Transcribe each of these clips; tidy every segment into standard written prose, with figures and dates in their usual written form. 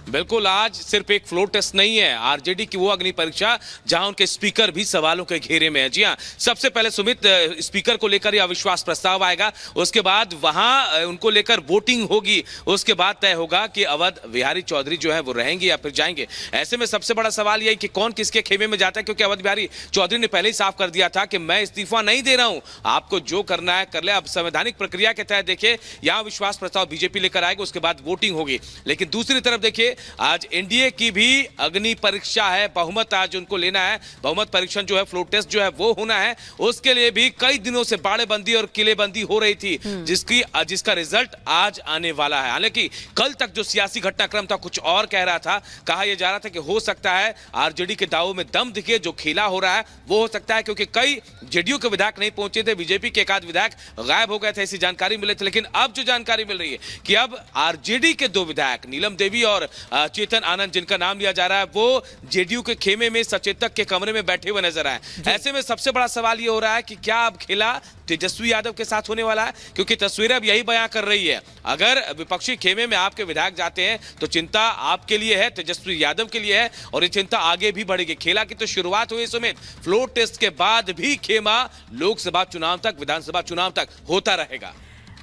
बिल्कुल, आज सिर्फ एक फ्लोर टेस्ट नहीं है, आरजेडी की वो अग्नि परीक्षा जहां उनके स्पीकर भी सवालों के घेरे में है। जी हां, सबसे पहले सुमित, स्पीकर को लेकर यह अविश्वास प्रस्ताव आएगा, उसके बाद वहां उनको लेकर वोटिंग होगी, उसके बाद तय होगा कि अवध बिहारी चौधरी जो है वो रहेंगे या फिर जाएंगे। ऐसे में सबसे बड़ा सवाल यही कि कौन किसके खेमे में जाता है, क्योंकि अवध बिहारी चौधरी ने पहले ही साफ कर दिया था कि मैं इस्तीफा नहीं दे रहा हूं, आपको जो करना है कर ले। अब संवैधानिक प्रक्रिया के तहत देखिए, यहां विश्वास प्रस्ताव बीजेपी लेकर आएगा, उसके बाद वोटिंग होगी। लेकिन दूसरी तरफ देखिए, आज एनडीए की भी अग्नि परीक्षा है, बहुमत आज उनको लेना है, बहुमत परीक्षण जो है, फ्लोर टेस्ट जो है वो होना है। उसके लिए भी कई दिनों से बाड़ेबंदी और किलेबंदी हो रही थी, जिसका रिजल्ट आज आने वाला है। हालांकि कल तक जो सियासी घटनाक्रम था कुछ और कह रहा था, कहा यह जा रहा था कि हो सकता है आरजेडी के दावों में दम दिखे, जो खेला हो रहा है वो हो सकता है, क्योंकि कई जेडीयू के विधायक नहीं पहुंचे थे, बीजेपी के एकाध विधायक गायब हो गए थे, ऐसी जानकारी मिली थी। लेकिन अब जो जानकारी मिल रही है कि अब आरजेडी के दो विधायक नीलम देवी और चेतन आनंद, जिनका नाम लिया जा रहा है, वो जेडीयू के खेमे में सचेतक के कमरे में बैठे हुए नजर आए। ऐसे में सबसे बड़ा सवाल यह हो रहा है कि क्या अब खेला तेजस्वी यादव के साथ होने वाला है, क्योंकि तस्वीरें अब यही बयां कर रही है। अगर विपक्षी खेमे में आपके विधायक जाते हैं तो चिंता आपके लिए है, तेजस्वी यादव के लिए है, और ये चिंता आगे भी बढ़ेगी। खेला की तो शुरुआत हुई समेत फ्लोर टेस्ट के बाद भी खेमा लोकसभा चुनाव तक, विधानसभा चुनाव तक होता रहेगा।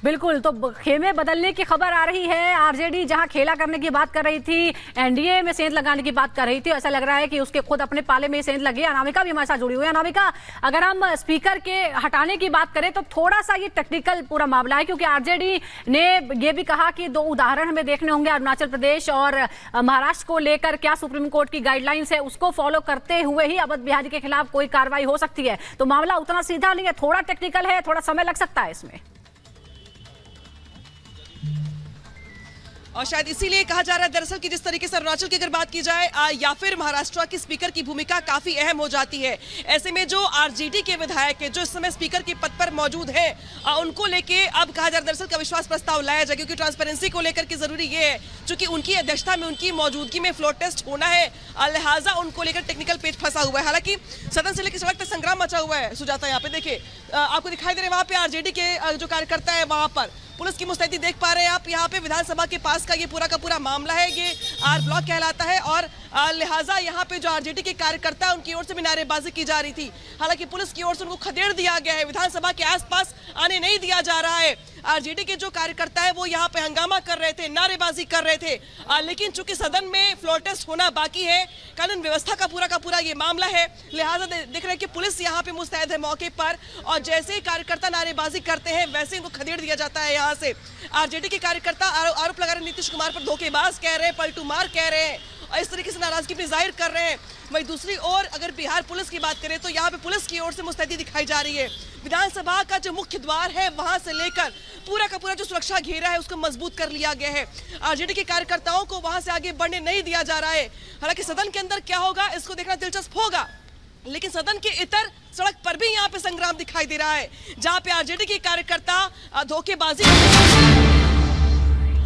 बिल्कुल, तो खेमे बदलने की खबर आ रही है। आरजेडी जहां खेला करने की बात कर रही थी, एनडीए में सेंध लगाने की बात कर रही थी, ऐसा लग रहा है कि उसके खुद अपने पाले में सेंध लगे। अनामिका भी हमारे साथ जुड़ी हुई है। अनामिका, अगर हम स्पीकर के हटाने की बात करें तो थोड़ा सा ये टेक्निकल पूरा मामला है, क्योंकि आरजेडी ने ये भी कहा कि दो उदाहरण हमें देखने होंगे, अरुणाचल प्रदेश और महाराष्ट्र को लेकर क्या सुप्रीम कोर्ट की गाइडलाइंस है उसको फॉलो करते हुए ही अवध बिहारी के खिलाफ कोई कार्रवाई हो सकती है। तो मामला उतना सीधा नहीं है, थोड़ा टेक्निकल है, थोड़ा समय लग सकता है इसमें। और शायद इसीलिए कहा जा रहा है दरअसल कि जिस तरीके से अरुणाचल की अगर बात की जाए या फिर महाराष्ट्र की स्पीकर की भूमिका काफी अहम हो जाती है। ऐसे में जो आरजेडी के विधायक है जो इस समय स्पीकर के पद पर मौजूद है, उनको लेके अब कहा जा रहा है दरअसल का विश्वास प्रस्ताव लाया जाए, क्योंकि ट्रांसपेरेंसी को लेकर के जरूरी ये है, चूंकि उनकी अध्यक्षता में उनकी मौजूदगी में फ्लोर टेस्ट होना है, लिहाजा उनको लेकर टेक्निकल पेज फंसा हुआ है। हालांकि सदन से लेकर सड़क तक संग्राम मचा हुआ है। सुजाता, यहाँ पे देखिए, आपको दिखाई दे रहे हैं वहां पे आरजेडी के जो कार्यकर्ता है, वहां पर पुलिस की मुस्तैदी देख पा रहे हैं आप। यहाँ पे विधानसभा के पास का ये पूरा का पूरा मामला है, ये आर ब्लॉक कहलाता है, और लिहाजा यहाँ पे जो आरजेडी के कार्यकर्ता है उनकी ओर से भी नारेबाजी की जा रही थी। हालांकि पुलिस की ओर से उनको खदेड़ दिया गया है, विधानसभा के आसपास आने नहीं दिया जा रहा है। आरजेडी के जो कार्यकर्ता है वो यहाँ पे हंगामा कर रहे थे, नारेबाजी कर रहे थे, लेकिन चूंकि सदन में फ्लोर टेस्ट होना बाकी है, कानून व्यवस्था का पूरा ये मामला है, लिहाजा देख रहे हैं कि पुलिस यहाँ पे मुस्तैद है मौके पर, और जैसे ही कार्यकर्ता नारेबाजी करते हैं वैसे इनको खदेड़ दिया जाता है। यहाँ से आरजेडी के कार्यकर्ता आरोप लगा रहे नीतीश कुमार पर धोखेबाज कह रहे हैं, पलटू मार कह रहे हैं, और इस तरीके से नाराजगी भी जाहिर कर रहे हैं। वहीं दूसरी ओर अगर बिहार पुलिस की बात करें तो यहाँ पे पुलिस की ओर से मुस्तैदी दिखाई जा रही है। विधानसभा का जो मुख्य द्वार है वहां से लेकर पूरा का पूरा जो सुरक्षा घेरा है उसको मजबूत कर लिया गया है। आरजेडी के कार्यकर्ताओं को वहां से आगे बढ़ने नहीं दिया जा रहा है। हालांकि सदन के अंदर क्या होगा इसको देखना दिलचस्प होगा, लेकिन सदन के इतर सड़क पर भी यहाँ पे संग्राम दिखाई दे रहा है, जहाँ पे आरजेडी के कार्यकर्ता धोखेबाजी।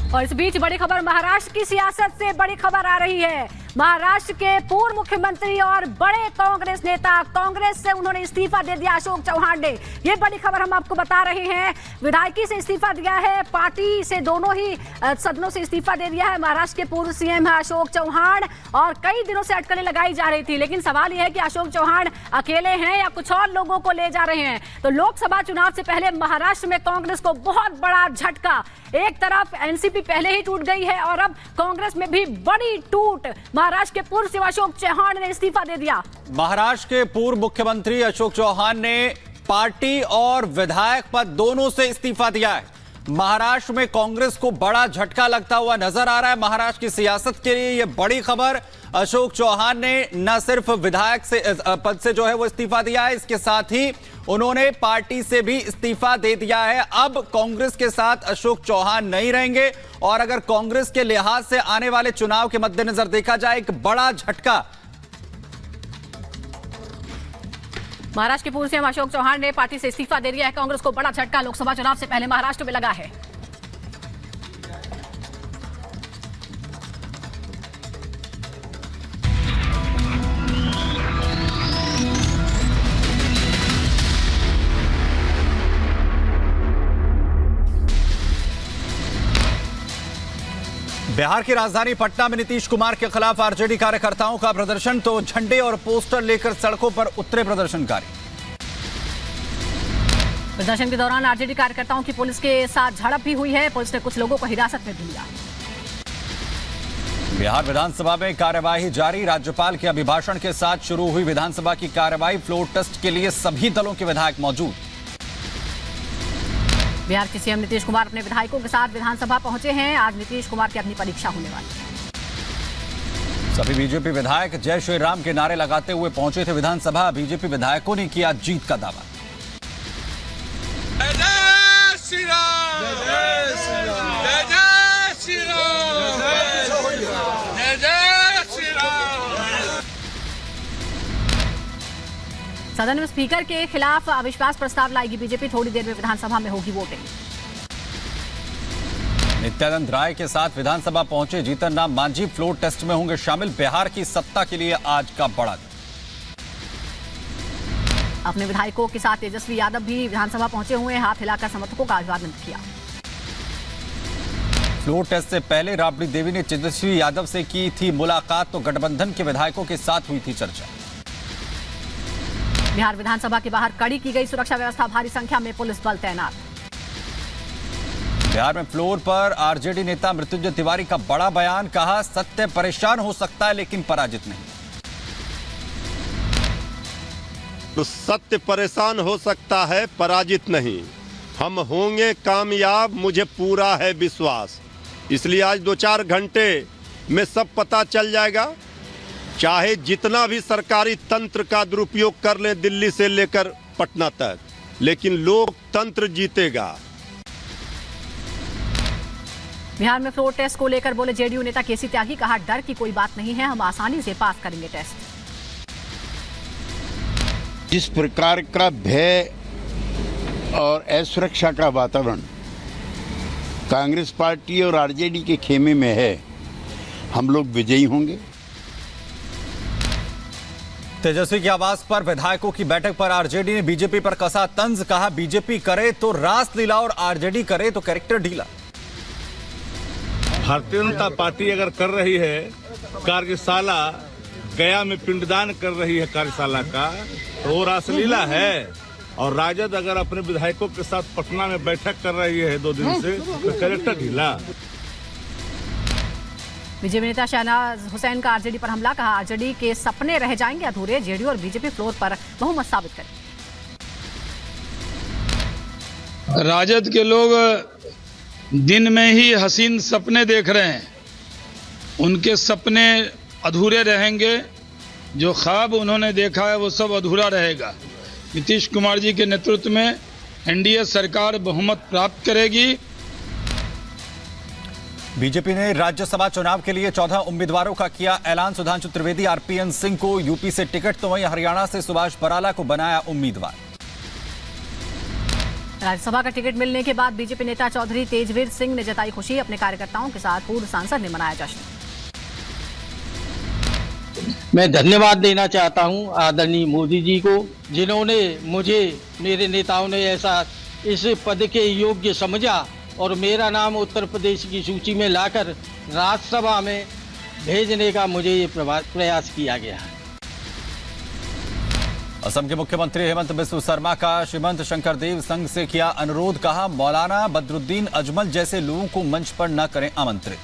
और इस बीच बड़ी खबर महाराष्ट्र की सियासत से बड़ी खबर आ रही है। महाराष्ट्र के पूर्व मुख्यमंत्री और बड़े कांग्रेस नेता, कांग्रेस से उन्होंने इस्तीफा दे दिया, अशोक चौहान ने। ये बड़ी खबर हम आपको बता रहे हैं। विधायकी से इस्तीफा दिया है, पार्टी से दोनों ही सदनों से इस्तीफा दे दिया है। महाराष्ट्र के पूर्व सीएम है अशोक चौहान, और कई दिनों से अटकलें लगाई जा रही थी, लेकिन सवाल यह है कि अशोक चौहान अकेले हैं या कुछ और लोगों को ले जा रहे हैं। तो लोकसभा चुनाव से पहले महाराष्ट्र में कांग्रेस को बहुत बड़ा झटका। एक तरफ एनसीपी पहले ही टूट गई है और अब कांग्रेस में भी बड़ी टूट। महाराष्ट्र के पूर्व सीएम अशोक चौहान ने इस्तीफा दे दिया। महाराष्ट्र के पूर्व मुख्यमंत्री अशोक चौहान ने पार्टी और विधायक पद दोनों से इस्तीफा दिया है। महाराष्ट्र में कांग्रेस को बड़ा झटका लगता हुआ नजर आ रहा है। महाराष्ट्र की सियासत के लिए यह बड़ी खबर। अशोक चौहान ने न सिर्फ विधायक से पद से जो है वो इस्तीफा दिया है, इसके साथ ही उन्होंने पार्टी से भी इस्तीफा दे दिया है। अब कांग्रेस के साथ अशोक चौहान नहीं रहेंगे, और अगर कांग्रेस के लिहाज से आने वाले चुनाव के मद्देनजर देखा जाए, एक बड़ा झटका। महाराष्ट्र के पूर्व सीएम अशोक चौहान ने पार्टी से इस्तीफा दे दिया है। कांग्रेस को बड़ा झटका लोकसभा चुनाव से पहले महाराष्ट्र में लगा है। बिहार की राजधानी पटना में नीतीश कुमार के खिलाफ आरजेडी कार्यकर्ताओं का प्रदर्शन, तो झंडे और पोस्टर लेकर सड़कों पर उतरे प्रदर्शनकारी। प्रदर्शन के दौरान आरजेडी कार्यकर्ताओं की पुलिस के साथ झड़प भी हुई है। पुलिस ने कुछ लोगों को हिरासत में भी लिया। बिहार विधानसभा में कार्यवाही जारी, राज्यपाल के अभिभाषण के साथ शुरू हुई विधानसभा की कार्यवाही। फ्लोर टेस्ट के लिए सभी दलों के विधायक मौजूद। बिहार के सीएम नीतीश कुमार अपने विधायकों के साथ विधानसभा पहुंचे हैं। आज नीतीश कुमार की अपनी परीक्षा होने वाली है। सभी बीजेपी विधायक जय श्री राम के नारे लगाते हुए पहुंचे थे विधानसभा। बीजेपी विधायकों ने किया जीत का दावा। जय जय श्री राम, जय जय श्री राम, जय जय श्री राम। सदन में स्पीकर के खिलाफ अविश्वास प्रस्ताव लाएगी बीजेपी। थोड़ी देर में विधानसभा में होगी वोटिंग। नित्यानंद राय के साथ विधानसभा पहुंचे जीतन राम मांझी फ्लोर टेस्ट में होंगे शामिल। बिहार की सत्ता के लिए आज का बड़ा दिन। अपने विधायकों के साथ तेजस्वी यादव भी विधानसभा पहुंचे हुए हैं। हाथ हिलाकर समर्थकों का अभिवादन किया। फ्लोर टेस्ट से पहले राबड़ी देवी ने तेजस्वी यादव से की थी मुलाकात, तो गठबंधन के विधायकों के साथ हुई थी चर्चा। बिहार विधानसभा के बाहर कड़ी की गई सुरक्षा व्यवस्था, भारी संख्या में पुलिस बल तैनात। बिहार में फ्लोर पर आरजेडी नेता मृत्युंजय तिवारी का बड़ा बयान, कहा सत्य परेशान हो सकता है लेकिन पराजित नहीं। तो सत्य परेशान हो सकता है, पराजित नहीं। हम होंगे कामयाब, मुझे पूरा है विश्वास। इसलिए आज 2-4 घंटे में सब पता चल जाएगा। चाहे जितना भी सरकारी तंत्र का दुरुपयोग कर ले दिल्ली से लेकर पटना तक, लेकिन लोकतंत्र जीतेगा। बिहार में फ्लोर टेस्ट को लेकर बोले जेडीयू नेता केसी त्यागी, कहा डर की कोई बात नहीं है, हम आसानी से पास करेंगे टेस्ट। जिस प्रकार का भय और असुरक्षा का वातावरण कांग्रेस पार्टी और आरजेडी के खेमे में है, हम लोग विजयी होंगे। तेजस्वी के आवास पर विधायकों की बैठक पर आरजेडी ने बीजेपी पर कसा तंज, कहा बीजेपी करे तो रासलीला और आरजेडी करे तो कैरेक्टर ढीला। भारतीय जनता पार्टी अगर कर रही है कार्यशाला, गया में पिंडदान कर रही है कार्यशाला का, तो वो रासलीला है। और राजद अगर अपने विधायकों के साथ पटना में बैठक कर रही है 2 दिन से, तो कैरेक्टर ढीला। बीजेपी नेता शहनाज हुसैन का आरजेडी पर हमला, कहा आरजेडी के सपने रह जाएंगे अधूरे, जेडीयू और बीजेपी फ्लोर पर बहुमत साबित करें। राजद के लोग दिन में ही हसीन सपने देख रहे हैं, उनके सपने अधूरे रहेंगे। जो ख्वाब उन्होंने देखा है वो सब अधूरा रहेगा। नीतीश कुमार जी के नेतृत्व में एनडीए सरकार बहुमत प्राप्त करेगी। बीजेपी ने राज्यसभा चुनाव के लिए 14 उम्मीदवारों का किया ऐलान। सुधांशु त्रिवेदी, आरपीएन सिंह को यूपी से टिकट, तो वहीं हरियाणा से सुभाष बराला को बनाया उम्मीदवार। राज्यसभा का टिकट मिलने के बाद बीजेपी नेता चौधरी तेजवीर सिंह ने जताई खुशी। अपने कार्यकर्ताओं के साथ पूर्व सांसद ने मनाया जश्न। मैं धन्यवाद देना चाहता हूं आदरणीय मोदी जी को, जिन्होंने मुझे, मेरे नेताओं ने ऐसा इस पद के योग्य समझा और मेरा नाम उत्तर प्रदेश की सूची में लाकर राज्यसभा में भेजने का मुझे ये प्रयास किया गया है। असम के मुख्यमंत्री हेमंत बिस्व शर्मा का श्रीमंत शंकर देव संघ से किया अनुरोध, कहा मौलाना बदरुद्दीन अजमल जैसे लोगों को मंच पर न करें आमंत्रित।